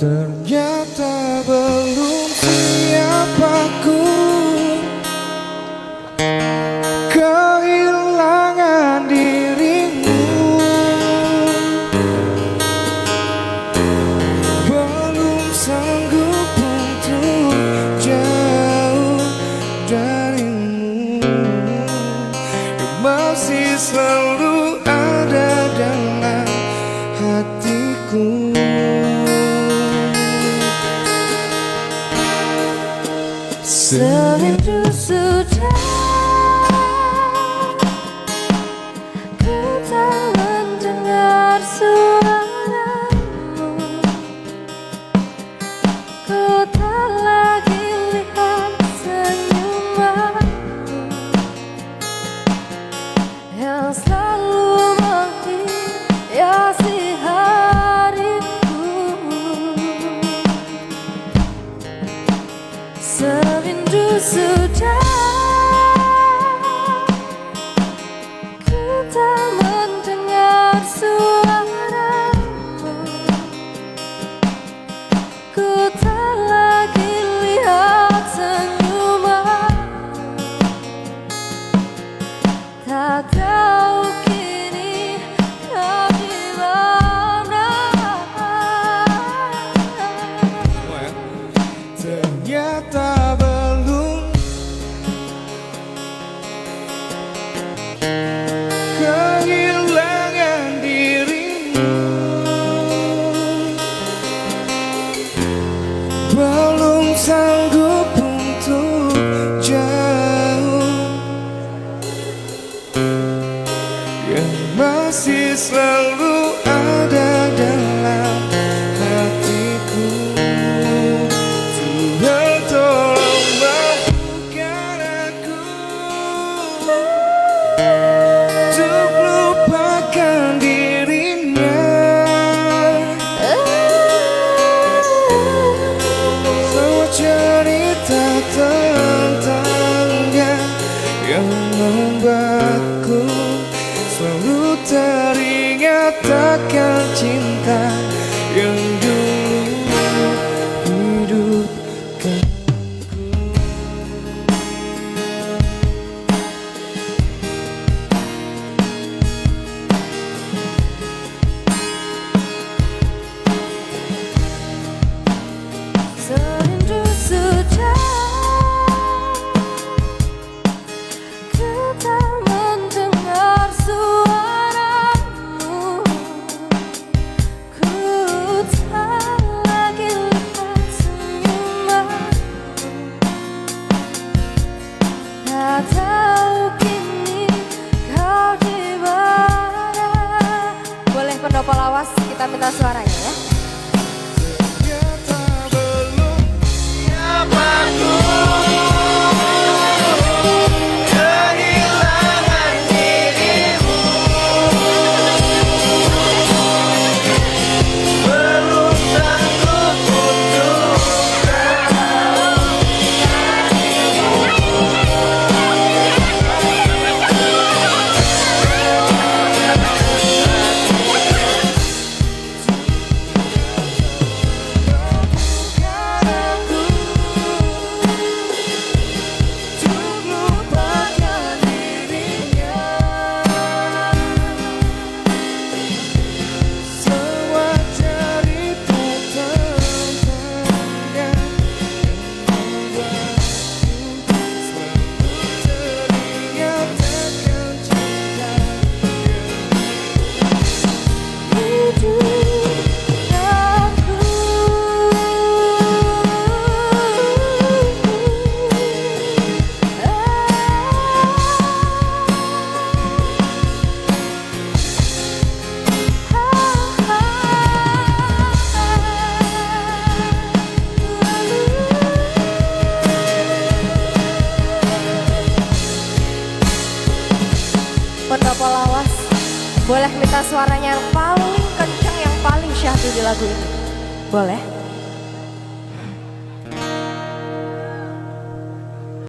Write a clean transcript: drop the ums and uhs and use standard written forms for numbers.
Ternyata belum siap aku kehilangan dirimu. Belum sanggup untuk jauh darimu, yang masih selalu ada dalam hatiku. Serindu sudah ku tak mendengar suaramu, ku tak lagi lihat senyumanmu yang selalu menghiasi hariku. Serindu sudah ku tak mendengar suaramu, ku tak lagi lihat senyumanmu. Tak tahu kini kau di mana. Ternyata belum kehilangan dirimu, belum sanggup untuk jauh, yang masih selalu ada dalam hatiku. Tuhan tolong mampukan aku untuk lupakan dirinya. Semua cerita tentangnya yang membuatku selalu teringat akan cinta yang dulu hidupkan. Serindu sudah ku tak mendengar suaramu, ku tak lagi lihat senyumanmu. Tak tahu kini kau di mana. Boleh pendopo lawas kita minta suaranya ya. Pendopo lawas, boleh minta suaranya yang paling kencang, yang paling syahdu di lagu ini? Boleh?